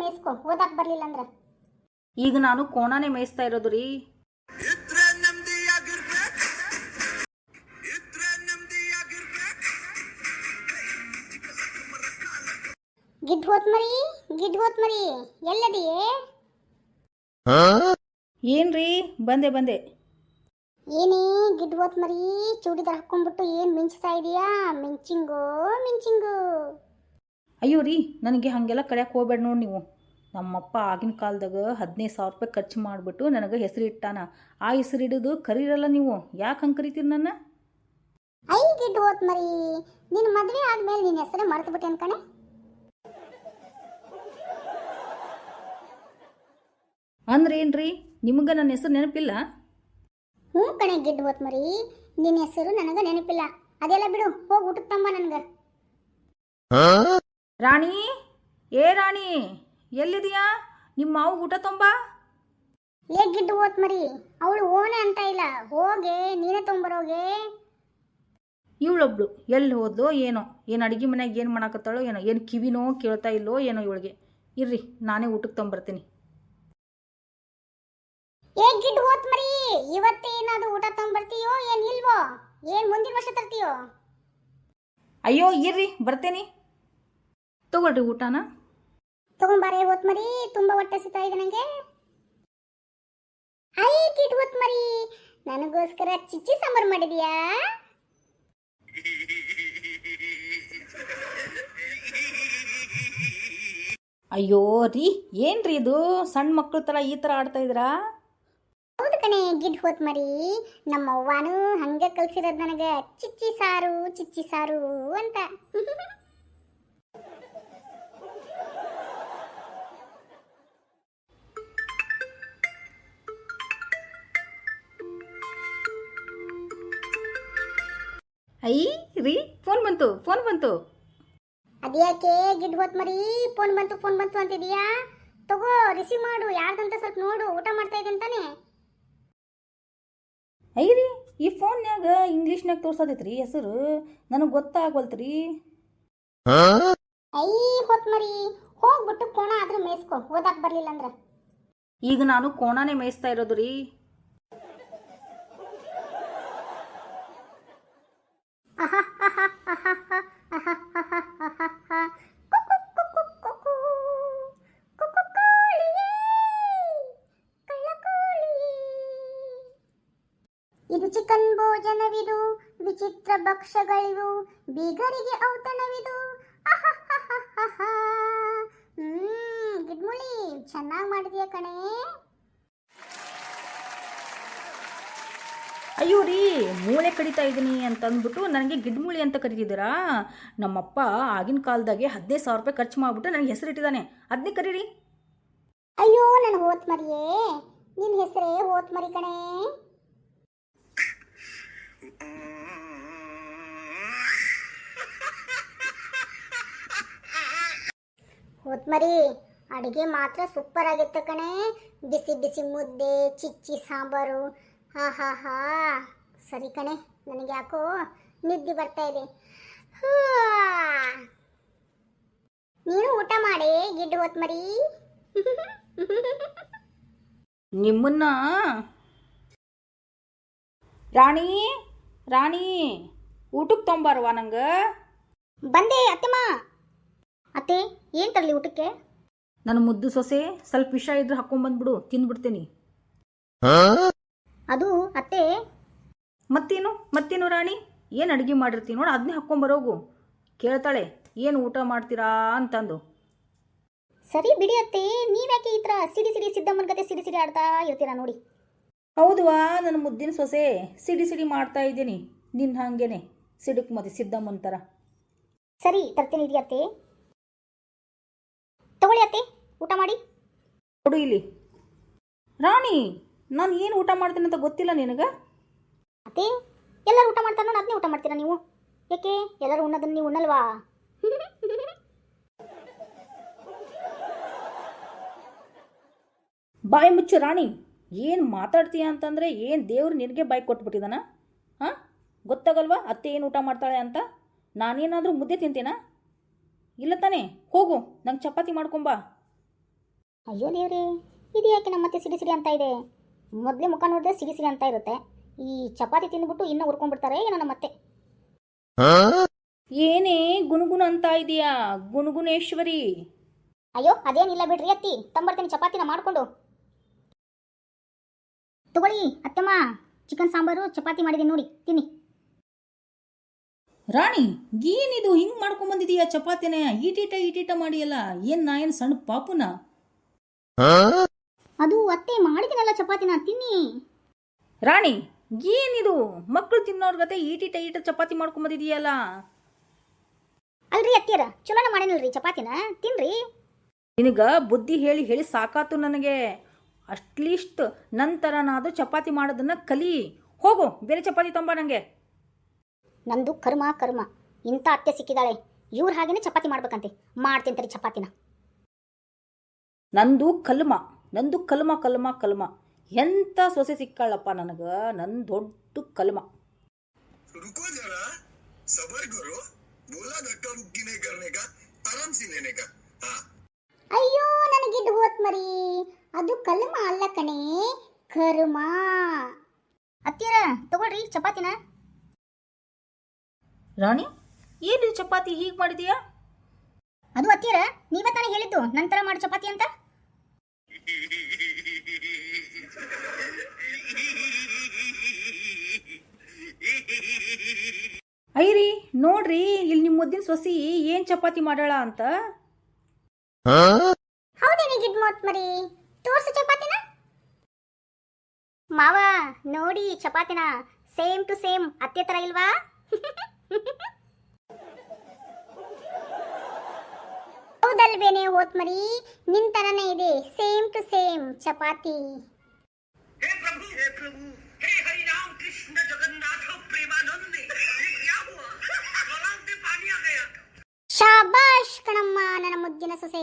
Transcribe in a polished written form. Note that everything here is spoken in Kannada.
ಮೇಯಿಸ್ಕೊ, ಓದಾಕ್ ಬರ್ಲಿಲ್ಲ ಅಂದ್ರ. ಈಗ ನಾನು ಕೋಣಾನೇ ಮೇಯಿಸ್ತಾ ಇರೋದು ರೀ. ಗಿಡ್ ಹೋತ್ ಮರಿ ಎಲ್ಲದಿಯೇ? ಏನ್ರಿ ಬಂದೆ ಬಂದೆ. ಏನೇ ಗಿಡ್ ಹೋತ್ ಮರಿ, ಚೂಡಿದಾರ ಹಾಕೊಂಡ್ಬಿಟ್ಟು ಏನ್ ಮಿಂಚ್ತಾ ಇದೀಯಾ? ಮಿಂಚಿಂಗು. ಅಯ್ಯೋ ರೀ, ನನಗೆ ಹಾಗೆಲ್ಲ ಕರೆಯಕ್ಕೆ ಹೋಗ್ಬೇಡ ನೋಡಿ ನೀವು. ನಮ್ಮಪ್ಪ ಆಗಿನ ಕಾಲದಾಗ 15,000 ರೂಪಾಯಿ ಖರ್ಚು ಮಾಡಿಬಿಟ್ಟು ನನಗೆ ಹೆಸರು ಇಟ್ಟಾನ. ಆ ಹೆಸರು ಹಿಡಿದು ಕರೀರಲ್ಲ ನೀವು. ಯಾಕೆ ಹಂಗೆ ಕರಿತೀರಿ ನನ್ನ? ಐ ಗಿಡ್ ಹೋತ್ ಮರಿ, ನಿನ್ನ ಮದುವೆ ಆದ್ಮೇಲೆ ನಿನ್ನ ಹೆಸರೇ ಮರ್ತು ಬಿಟ್ಟೆ ಅನ್ಕಣೆ. ಅಂದ್ರೆ ಏನ್ರಿ, ನಿಮ್ಗೆ ನನ್ನ ಹೆಸರು ನೆನಪಿಲ್ಲ? ಹ್ಞೂ ಕಣೆ ಗಿಡ್ ಹೋತ್ ಮರಿ, ನಿನ್ನ ಹೆಸರು ನನಗೆ ನೆನಪಿಲ್ಲ. ಅದೆಲ್ಲ ಬಿಡು, ಹೋಗಿ ಊಟಕ್ಕೆ ತಂಬ ನನಗೆ. ರಾಣಿ, ಏ ರಾಣಿ, ಎಲ್ಲಿದೆಯಾ? ನಿಮ್ಮ ಮಾವು ಊಟ ತೊಂಬ. ಏ ಗಿಡ್ ಹೋತ್ ಮರಿ, ಅವಳು ಓನೆ ಅಂತ ಇಲ್ಲ, ಹೋಗೆ ನೀನೇ ತೊಂಬರೋಗೆ. ಇವಳೊಬ್ಳು ಎಲ್ಲಿ ಹೋದ್ಲೋ ಏನೋ, ಏನು ಅಡುಗೆ ಮನೆಯಾಗ ಏನು ಮಾಡಾಕತ್ತಾಳೋ ಏನೋ, ಏನು ಕಿವಿನೋ ಕೇಳ್ತಾ ಇಲ್ಲೋ ಏನೋ ಇವಳಿಗೆ. ಇರ್ರಿ, ನಾನೇ ಊಟಕ್ಕೆ ತೊಂಬರ್ತೀನಿ. ಏ ಗಿಡ್ ಹೋತ್ ಮರಿ, ಇವತ್ತೇನಾದ್ರು ಊಟ ತೊಂಬರ್ತೀಯೋ ಏನ್ ಇಲ್ವೋ? ಏನ್ ಮುಂದಿನ ವರ್ಷ ತರ್ತೀಯೋ? ಅಯ್ಯೋ ಇರ್ರಿ, ಬರ್ತೇನೆ. ತಗೊಳ್ರಿ ಊಟನ. ತಗೊಂಬಾರೆ ಹೋತ್ ಮರಿ, ತುಂಬಾ ಹೊಟ್ಟೆ ಸಿಗ್ತಾ ಇದೆ ನಂಗೆ. ಐ ಗಿಡ್ ಹೋತ್ ಮರಿ, ನನಗೋಸ್ಕರ ಚಿಚ್ಚಿ ಸಾಂಬಾರು ಮಾಡಿದ್ಯಾ? ಅಯ್ಯೋ ರೀ, ಏನ್ರಿ ಇದು ಸಣ್ಣ ಮಕ್ಕಳ ಥರ ಈ ಥರ ಆಡ್ತಾ ಇದ್ದೀರಾ? ಹೌದು ಕಣೆ ಗಿಡ್ ಹೋತ್ ಮರಿ, ನಮ್ಮ ಅವ್ವಾನು ಹಂಗೆ ಕಲ್ಸಿರೋದು ನನಗೆ, ಚಿಚ್ಚಿ ಸಾರು ಅಂತ. ಐ ರೀ, ಫೋನ್ ಬಂತು. ಅದ್ಯಾಕೆ ಗಿಡ್ ಹೋತ್ ಮರಿ, ಫೋನ್ ಬಂತು ಅಂತಿದೀಯಾ? ತಗೋ ರಿಸೀವ್ ಮಾಡು, ಯಾರ್ದಂತ ಸ್ವಲ್ಪ ನೋಡು, ಊಟ ಮಾಡ್ತಾ ಇದ್ದೀನಿ ತಾನೆ. ಐರಿ, ಈ ಫೋನ್ಯಾಗ ಇಂಗ್ಲೀಷ್ನಾಗ ತೋರ್ಸತೈತ್ರಿ ಹೆಸರು, ನನಗೆ ಗೊತ್ತಾಗವಲ್ತ್ರಿ. ಐ ಹೋತ್ ಮರಿ, ಹೋಗ್ಬಿಟ್ಟು ಕೋಣ ಆದ್ರೂ ಮೇಯಿಸ್ಕೊ, ಓದಾಕ್ ಬರ್ಲಿಲ್ಲ ಅಂದ್ರ. ಈಗ ನಾನು ಕೋಣಾನೇ ಮೇಯಿಸ್ತಾ ಇರೋದು ರೀ. ಇದು ಚಿಕನ್ ಭೋಜನವಿದು, ವಿಚಿತ್ರ ಭಕ್ಷ್ಯಗಳಿವು, ಬೀಗರಿಗೆ ಔತಣವಿದು. ಗಿಡ್ಮುಳಿ, ಚೆನ್ನಾಗಿ ಮಾಡಿದ್ಯಾ ಕಣೆ. ಅಯ್ಯೋ ರೀ, ಮೂಳೆ ಕಡಿತಾ ಇದ್ದೀನಿ ಅಂತಂದ್ಬಿಟ್ಟು ನನಗೆ ಗಿಡ್ಮುಳಿ ಅಂತ ಕರಿತಿದ್ದೀರಾ? ನಮ್ಮಪ್ಪ ಆಗಿನ ಕಾಲದಾಗೆ 15,000 ರೂಪಾಯಿ ಖರ್ಚು ಮಾಡಿಬಿಟ್ಟು ನನಗೆ ಹೆಸರಿಟ್ಟಿದ್ದಾನೆ, ಅದನ್ನೇ ಕರೀರಿ. ಅಯ್ಯೋ ನನ್ನ ಹೋತ್ ಮರಿಯೇ, ನಿನ್ನ ಹೆಸರೇ ಹೋತ್ ಮರಿ ಕಣೆ. ಹೋತ್ ಮರಿ, ಅಡುಗೆ ಮಾತ್ರ ಸೂಪರ್ ಆಗಿತ್ತು ಕಣೆ. ಬಿಸಿ ಬಿಸಿ ಮುದ್ದೆ, ಚಿಚ್ಚಿ ಸಾಂಬಾರು, ಹಾ ಸರಿ ಕಣೆ, ನನಗೆ ಯಾಕೋ ನಿದ್ದೆ ಬರ್ತಾ ಇದೆ. ನೀನು ಊಟ ಮಾಡಿ ಗಿಡ್ಡು ಹೋತ್ ಮರಿ. ನಿಮ್ಮನ್ನ ರಾಣಿ ಊಟಕ್ಕೆ ತೊಂಬಾರವಾ ನಂಗೆ? ಬಂದೆ ಅತ್ತೆಮ್ಮ. ಅತ್ತೆ, ಏನು ತರಲಿ ಊಟಕ್ಕೆ? ನನ್ನ ಮುದ್ದು ಸೊಸೆ, ಸ್ವಲ್ಪ ವಿಷ ಇದ್ರೆ ಹಾಕೊಂಡ್ಬಂದ್ಬಿಡು, ತಿಂದ್ಬಿಡ್ತೀನಿ. ಅದು ಅತ್ತೆ. ಮತ್ತೇನು ರಾಣಿ, ಏನು ಅಡುಗೆ ಮಾಡಿರ್ತೀನಿ ನೋಡು, ಅದನ್ನೇ ಹಾಕ್ಕೊಂಬರೋಗು. ಕೇಳ್ತಾಳೆ ಏನು ಊಟ ಮಾಡ್ತೀರಾ ಅಂತಂದು. ಸರಿ ಬಿಡಿ ಅತ್ತೆ, ನೀವ್ಯಾಕೆ ಈ ಥರ ಸಿಡಿ ಸಿದ್ದಮ್ಮನ ಕತೆ ಸಿಡಿ ಆಡ್ತಾ ಇರ್ತೀರಾ ನೋಡಿ. ಹೌದವಾ, ನನ್ನ ಮುದ್ದಿನ ಸೊಸೆ, ಸಿಡಿ ಮಾಡ್ತಾ ಇದ್ದೀನಿ ನಿನ್ನ ಹಾಗೇನೆ, ಸಿಡುಕ್ ಮದಿ ಸಿದ್ದಮ್ಮನ ಥರ. ಸರಿ ತರ್ತೀನಿ ಇಡಿ ಅತ್ತೆ. ತಗೊಳ್ಳಿ ಅತ್ತೆ, ಊಟ ಮಾಡಿ. ಕೊಡು ಇಲ್ಲಿ. ರಾಣಿ, ನಾನು ಏನು ಊಟ ಮಾಡ್ತೀನಿ ಅಂತ ಗೊತ್ತಿಲ್ಲ ನಿನಗೆ? ಅತ್ತೆ, ಎಲ್ಲರೂ ಊಟ ಮಾಡ್ತಾರೋ ಅದನ್ನೇ ಊಟ ಮಾಡ್ತೀರಾ ನೀವು? ಯಾಕೆ ಎಲ್ಲರೂ ಉಣ್ಣೋದನ್ನು ನೀವು ಉಣ್ಣಲ್ವಾ? ಬಾಯಿ ಮುಚ್ಚು ರಾಣಿ, ಏನು ಮಾತಾಡ್ತೀಯ ಅಂತಂದರೆ ಏನು ದೇವ್ರು ನಿನಗೆ ಬಾಯಿ ಕೊಟ್ಬಿಟ್ಟಿದ್ದಾನ? ಹಾಂ, ಗೊತ್ತಾಗಲ್ವಾ ಅತ್ತೆ ಏನು ಊಟ ಮಾಡ್ತಾಳೆ ಅಂತ? ನಾನೇನಾದರೂ ಮುದ್ದೆ ತಿಂತೀನಾ? ಇಲ್ಲ ತಾನೇ, ಹೋಗು ನಂಗೆ ಚಪಾತಿ ಮಾಡ್ಕೊಂಬಾ. ಅಯ್ಯೋ ದೇವ್ರಿ, ಇದು ಯಾಕೆ ನಮ್ಮ ಮತ್ತೆ ಸಿಡಿ ಸಿಡಿ ಅಂತ ಇದೆ? ಮೊದಲೇ ಮುಖ ನೋಡಿದ್ರೆ ಸಿಡಿ ಸಿಡಿ ಅಂತ ಇರುತ್ತೆ. ಈ ಚಪಾತಿ ತಿಂದ್ಬಿಟ್ಟು ಇನ್ನೂ ಉರ್ಕೊಂಡ್ಬಿಡ್ತಾರೆ ಏನೋ ನಮ್ಮತ್ತೆ. ಏನೇ ಗುನುಗುನ ಅಂತ ಇದೀಯಾ ಗುನುಗುನೇಶ್ವರಿ? ಅಯ್ಯೋ ಅದೇನಿಲ್ಲ ಬಿಡ್ರಿ ಅತ್ತಿ, ತಂಬರ್ತೀನಿ ಚಪಾತಿನ ಮಾಡ್ಕೊಂಡು. ತಗೊಳ್ಳಿ ಅತ್ತಮ್ಮ, ಚಿಕನ್ ಸಾಂಬಾರು ಚಪಾತಿ ಮಾಡಿದ್ದೀನಿ ನೋಡಿ, ತಿನ್ನಿ. ರಾಣಿ, ಏನಿದು ಹಿಂಗೆ ಮಾಡ್ಕೊಂಬಂದಿದೀಯಾ ಚಪಾತಿನೇ? ಈಟೀಟ ಮಾಡಿಯಲ್ಲ, ಏನ್ ನಾ ಏನು ಸಣ್ಣ ಪಾಪುನ? ಅದು ಅತ್ತೆ ಮಾಡಿದಿನಲ್ಲ ಚಪಾತಿನ, ತಿನ್ನಿ. ರಾಣಿ, ಏನಿದು ಮಕ್ಕಳು ತಿನ್ನೋರ್ ಗತೆ ಈಟ ಚಪಾತಿ ಮಾಡ್ಕೊಂಬಂದಿದೀಯಲ್ಲ? ಅಲ್ರಿ ಅತ್ತಿಯರ, ಚಲೋನ ಮಾಡೇನಲ್ರಿ ಚಪಾತಿನ, ತಿನ್ರಿ. ನಿನಗ ಬುದ್ಧಿ ಹೇಳಿ ಹೇಳಿ ಸಾಕಾತು ನನಗೆ. ಅಟ್ಲೀಸ್ಟ್ ನಂತರನಾದರೂ ಚಪಾತಿ ಮಾಡೋದನ್ನ ಕಲಿ. ಹೋಗು, ಬೇರೆ ಚಪಾತಿ ತಂಬ ನನಗೆ. ನಂದು ಕರ್ಮ ಕರ್ಮ, ಇಂಥ ಅತ್ತೆ ಸಿಕ್ಕಿದಾಳೆ. ಇವ್ರ ಹಾಗೇನೆ ಚಪಾತಿ ಮಾಡ್ಬೇಕಂತೆ, ಮಾಡ್ತಿಂತರಿ ಚಪಾತಿನ. ನಂದು ಕಲ್ಮ. ಎಂಥ ಸೊಸೆ ಸಿಕ್ಕಾಳಪ್ಪ ನನಗ, ನನ್ನ ದೊಡ್ಡ ಕಲ್ಮ. रुको जरा, सबर करो, बोला धक्का मुक्की नहीं करने का, आराम से लेने का। हाँ ಅಯ್ಯೋ ನನಗಿದ್ದು ಹೋತ್ ಮರಿ, ಅದು ಕಲ್ಮ ಅಲ್ಲ ಕಣೆ, ಕರ್ಮ. ಅತ್ತಿಯರ ತಗೊಳ್ರಿ ಚಪಾತಿನ. ರಾಣಿ, ಏನು ಚಪಾತಿ ಹೀಗೆ ಮಾಡಿದೀಯಾ? ಅದು ಅತ್ತಿಯರ, ನೀವೇ ತಾನೇ ಹೇಳಿದ್ದು ನಂತರ ಮಾಡಿ ಚಪಾತಿ ಅಂತ. ಐರಿ ನೋಡ್ರಿ, ಇಲ್ಲಿ ನಿಮ್ಮ ಮುದ್ದಿನ ಸೊಸಿ ಏನು ಚಪಾತಿ ಮಾಡಾಳ ಅಂತ. ಹೌದೇನೆ ಗಿಡ್ ಮೋತ್ ಮರಿ, ತೋರ್ಸು ಚಪಾತಿನ. ಮಾವ ನೋಡಿ ಚಪಾತಿನ, ಸೇಮ್ ಟು ಸೇಮ್ ಅತ್ತೆ ತರ ಇಲ್ವಾ? ಹೌದಲ್ವೇನೆ ಹೋತ್ ಮರಿ, ನಿನ್ ತರನೇ ಇದೆ, ಸೇಮ್ ಟು ಸೇಮ್ ಚಪಾತಿ. हे प्रभु, हे हरि राम कृष्ण जगन्नाथ प्रेमानंद, ये क्या हुआ? गलाव में पानी आ गया। ಶಾಬಾಷ್ ಕಣಮ್ಮ ನನ್ನ ಮುದ್ದಿನ ಸೊಸೆ.